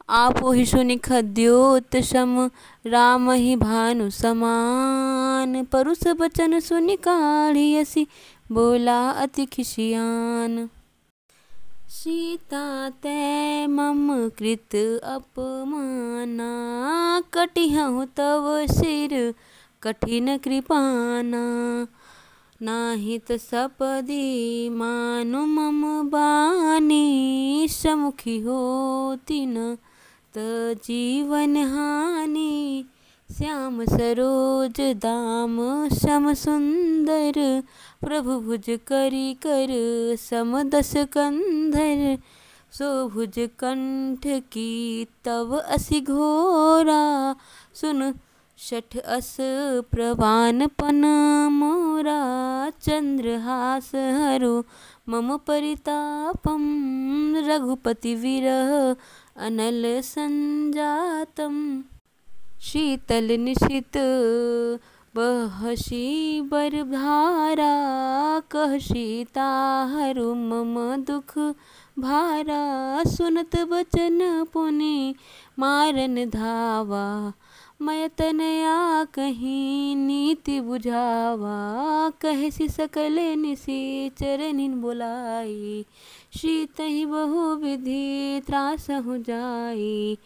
आपो हि सुनिखद्योत सम राम ही भानु समान। परुष बचन सुनि काढ़ियसि बोला अति खिसियान। सीता तै मम कृत अपमाना, कटिहउँ तव सिर कठिन कृपाना। नाहित सपदि मानु मम बानी, समुखी होती न त जीवन हानि। श्याम सरोज दाम सम सुंदर, प्रभु भुज करी कर सम दस कंधर। सो भुज कंठ की तव असि घोरा, सुन शठ अस प्रवान पन मोरा। चंद्रहास हरो मम परितापम, रघुपति विरह अनल संजातम। शीतल निशित बहसी बरधारा, कह सीता हरु मम दुख भारा। सुनत बचन पुनि मारन धावा, मैं तनया कहीं नीति बुझावा। कहसि सकल निशिचर निन बोलाई, शीतहि बहु विधि त्रासहु जाई।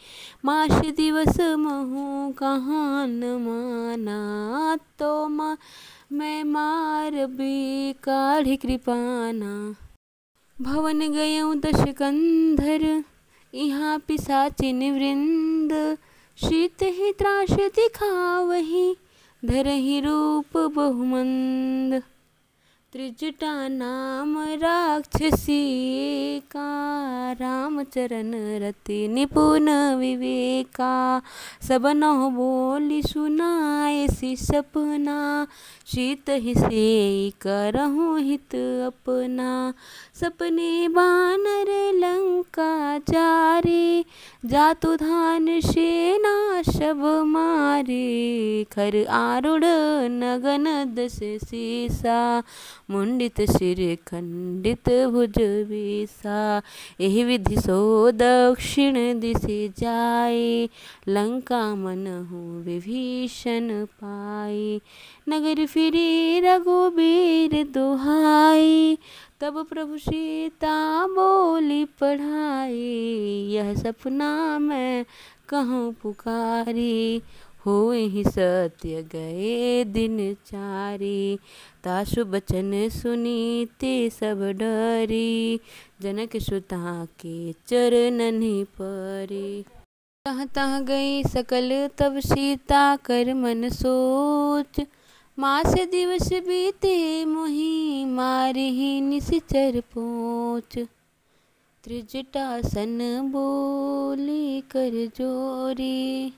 मास दिवस महु कहाँ न माना, तो मैं मार भी काढ़ी कृपाना। भवन गयऊँ दश कंधर, यहाँ पिशाचिन वृंद। शीत ही त्रास दिखावही, धरहि रूप बहुमंद। त्रिजटा नाम राक्षसी का, रामचरण रति निपुण विवेका। सब नौ बोली सुनायसि सपना, शीत ही से करहु हित अपना। सपने बानर लंका जारे, जातु धान सेना सब मारे। खर आरूढ़ नगन दस सीसा, मुंडित सिर खंडित भुज बीसा। एहि विधि सो दक्षिण दिशि जाए, लंका मनहु विभीषण पाए। नगर फिरे रघुबीर दुहाई, तब प्रभु सीता बोली पढ़ाई। यह सपना मैं कहूँ पुकारी, होहि सत्य गए दिन चारी। तासु बचन सुनी ते सब डरी, जनक सुता के चरणनि परी। तहाँ तहाँ गई सकल तब सीता कर मन सोच, मास दिवस बीते मोहि मारिहि निशिचर पोच। त्रिजटासन बोली कर जोरी,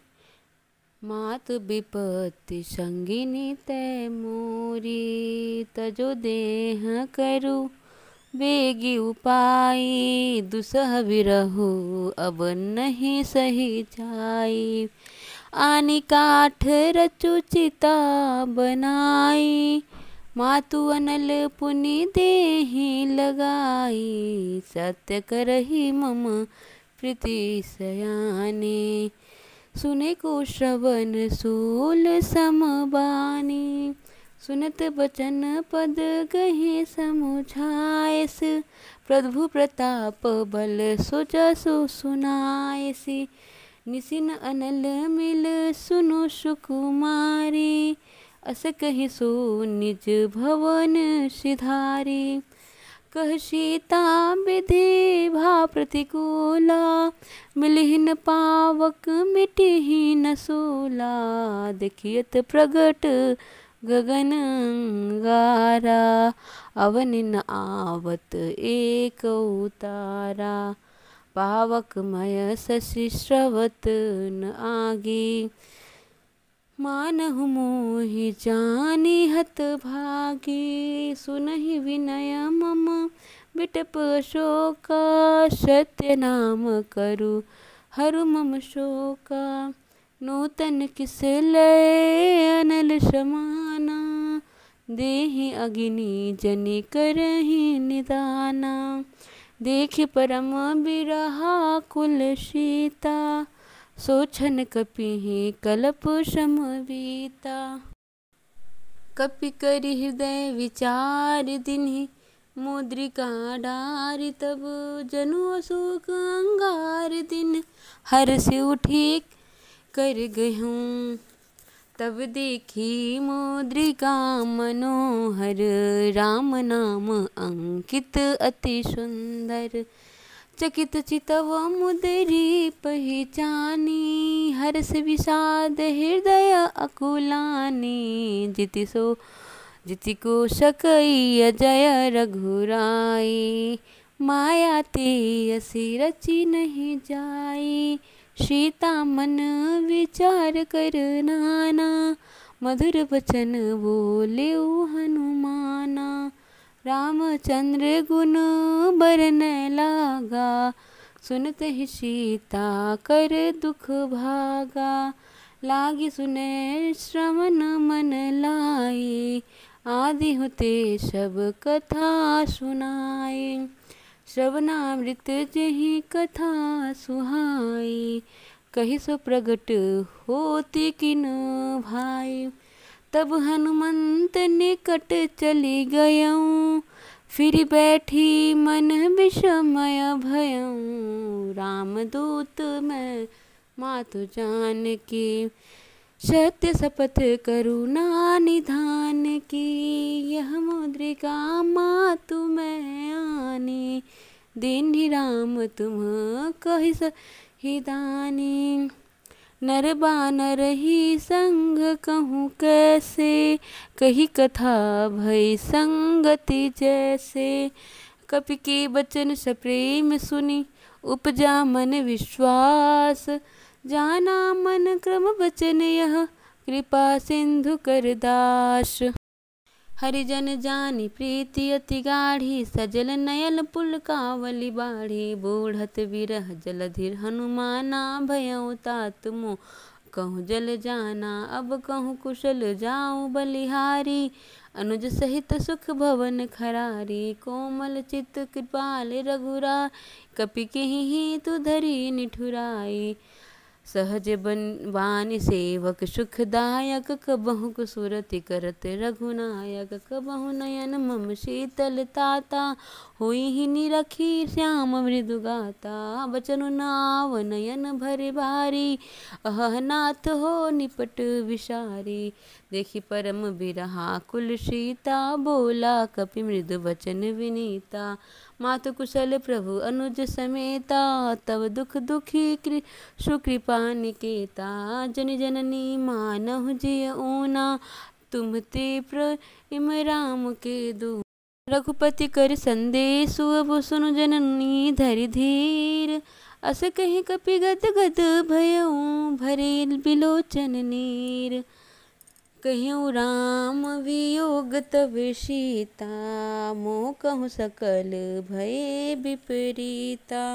मात विपत्ति संगिनी तै मोरी। तजो देह करु बेगी उपाई, दुसह विरहु अब नहीं सही जाई। आनी काठ रचु चिता बनाई, मातु अनल पुनि देहि लगाई। सत्य करहि मम प्रीति सयानी, सुने को श्रवण सूल समबानी। सुनत बचन पद गहे समुझायस, प्रभु प्रताप बल सो जसु सुनायसि। निसिन अनल मिल सुनो सुकुमारी, अस कहि सो निज भवन सिधारी। कह सीता विधि भा प्रतिकूला, मिलिहिन पावक मिटिहि न सोला। देखियत प्रगट गगन अंगारा, अवनि न आवत एक उतारा। पावक मय शशि स्रवत न आगी, मानहु मोहि जानी हत भागी। सुनहि विनय मम बिटप शोका, सत्य नाम करु हरु मम शोका। नूतन किस लय अनल समाना, देहि अग्नि जनि करहि निदाना। देख परम बिरहा कुल सीता, सोचन कपिहि कलप समवीता। कपि करि हृदय विचार दिन्हि, मुद्रिका डारि तब जनु अशोक अंगार दिन। हर्ष उठी कर गहूँ तब देखी मुद्रिका मनोहर, राम नाम अंकित अति सुंदर। चकित चितव मुदरी पहिचानी, हर्ष विषाद हृदय अकुलानी। जिति को सकई अजय रघुराई, माया ते असी रची नहीं जाई। सीता मन विचार कर नाना, मधुर वचन बोले हनुमाना। रामचंद्र गुण बरन लागा, सुनत ही सीता कर दुख भागा। लागी सुने श्रवण मन लाई, आदि होते सब कथा सुनाई। श्रवणामृत जही कथा सुहाई, कही सो प्रगट होती किन भाई। तब हनुमंत निकट चली गयऊँ, फिर बैठी मन विषमय भयऊँ। रामदूत मैं मातु जानकी, सत्य शपथ करुणा निधान की। यह मुद्रिका मातु मैं आनी, दीन्हि राम तुम कहि सही दानी। नर बानर ही संग कहूँ कैसे, कही कथा भई संगति जैसे। कपि के बचन सप्रेम सुनि, उपजा मन विश्वास। जाना मन क्रम वचन यह, कृपा सिंधु कर दास। हरिजन जानी प्रीति अति गाढ़ी, सजल नयल पुलकावली बाढ़ी। बूढ़त विरह जलधिर हनुमाना, भयउ तात मोह कहूँ जल जाना। अब कहूँ कुशल जाऊँ बलिहारी, अनुज सहित सुख भवन खरारी। कोमल चित कृपाल रघुराई, कपि केहि तु धरि निठुराई। सहज बानी सेवक सुखदायक, कबहु सुरति करत रघुनायक। कबहु नयन मम शीतल ताता, होई निरखी श्याम मृदु गाता। बचनु नाव नयन भरे भारी, अह नाथ हो निपट विषारी। देखी परम बिरहा कुल सीता, बोला कपि मृदु वचन विनीता। मातु कुशल प्रभु अनुज समेता, तब दुख दुखी सुकृपा निकेता। जन जननी मानहु जिय ऊना, तुम ते प्रेम राम के दो। रघुपति कर संदेशु अब सुनु जननी धरि धीर। अस कहि कपि गद गद भयऊँ, भरे बिलोचन नीर। कहियो राम वियोग तब सीता, मोह कहूँ सकल भये विपरीता।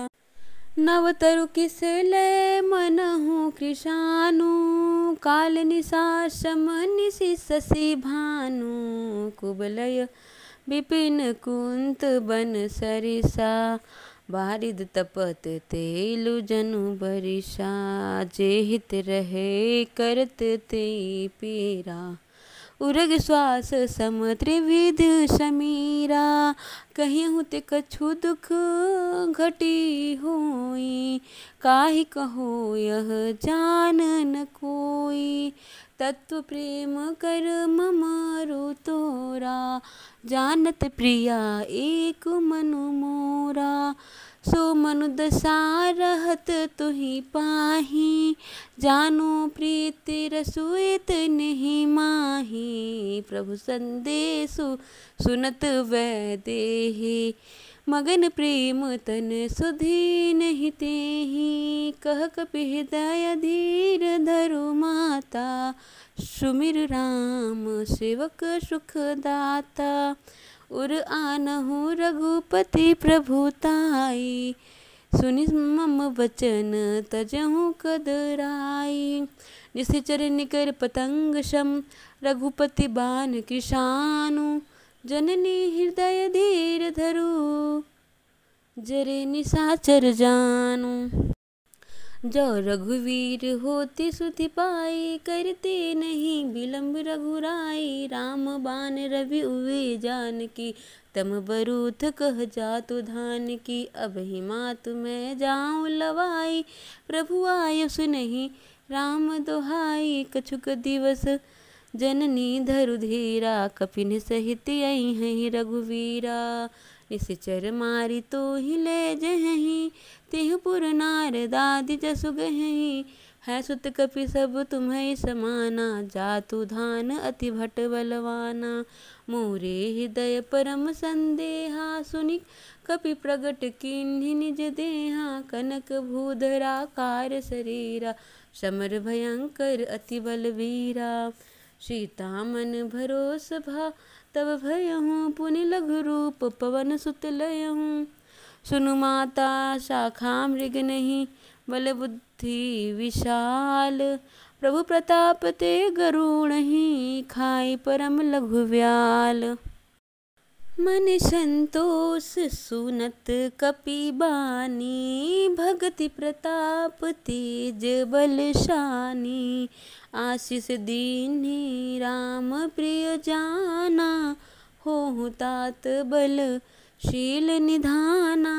नव तरु किस लय मनहु कृशानु, काल निशा सम निशि शशि भानु। कुबलय विपिन कुंत बन सरिसा, बारिद तपत तेलु जनु बरिसा। जे हित रहे करत ते पीरा, उरग श्वास सम त्रिविध समीरा। कहिहु ते कछु दुख घटी होई, काहि कहो यह जान न कोई। तत्व प्रेम कर ममरु तोरा, जानत प्रिया एक मनु मोरा। सो मनु दशा रहत तुहि पाही, जानो प्रीति रसुइत नहीं माही। प्रभु संदेशु सुनत वै देहि, मगन प्रेम तन सुधी नहीं तेहि। कह कपि हृदय धीर धरु माता, सुमिर राम सेवक सुख दाता। उर आनहु रघुपति प्रभुताई, सुनि मम वचन तजहु कदराई। निश्चर निकर पतंग सम, रघुपति बान कृशानु। जननी हृदय धीर धरु, जरे निशाचर जानू। जो रघुवीर होते सुधि पाई, करते नहीं विलम्ब रघुराई। राम बाण रवि उवे जानकी, तम बरूथ कह जातु धान की। अब ही मातु मैं जाऊँ लवाई, प्रभु आयुष नहीं राम दोहाई। कछुक दिवस जननी धरु धीरा, कपिन सहित आई हैं रघुवीरा। निश्चर मारी तो ही ले जहीं, तिहु पुर नारद आदि जसु गहीं। है सुत कपि सब तुम्हें समाना, जातु धान अति भट बलवाना। मोरे हृदय परम संदेहा, सुनि कपि प्रगट कीन्हि निज देहा। कनक भूधराकार शरीरा, समर भयंकर अति बलवीरा। सीता मन भरोस भा तब भयहूँ, पुनि लघु रूप पवन सुत लयहूँ। सुनु माता शाखा मृग नहीं, बल बुद्धि विशाल। प्रभु प्रताप ते गरुड़हि, खाई परम लघु व्याल। मन संतोष सुनत कपि बानी, भगति प्रताप तेज बलशानी। आशीष दीन्हि राम प्रिय जाना, होहु तात बल शील निधाना।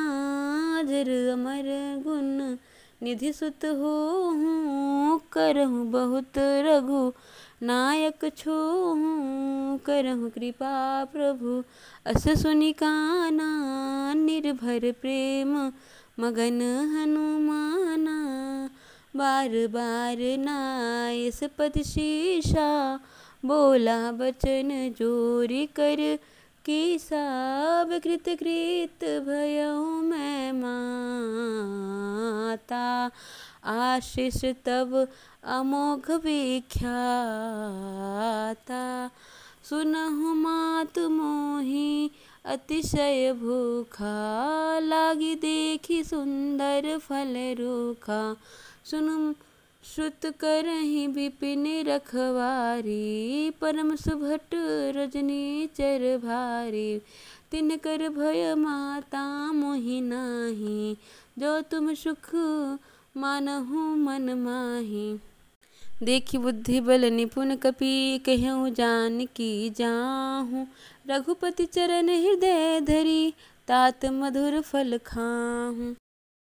अजर अमर गुण निधि सुत होहूँ, करहु बहुत रघु नायक छोहूँ। करहु कृपा प्रभु अस सुनि काना, निर्भर प्रेम मगन हनुमाना। बार बार नायस पद शीशा, बोला बचन जोरी कर कीसा। विकृत कृत भयउ मैं माता, आशीष तब अमोघ विख्याता। सुनहु मातु मोहि अतिशय भूखा, लागी देखी सुंदर फल रूखा। सुनु श्रुत करहि विपिन रखवारी, परम सुभट रजनी चर भारी। तिनकर भय माता मोहि नाही, जो तुम सुख मानहु मन माही। देखी बुद्धि बल निपुण कपि, कहूँ जानकी जाहूँ। रघुपति चरण हृदय धरी, तात मधुर फल खाहूँ।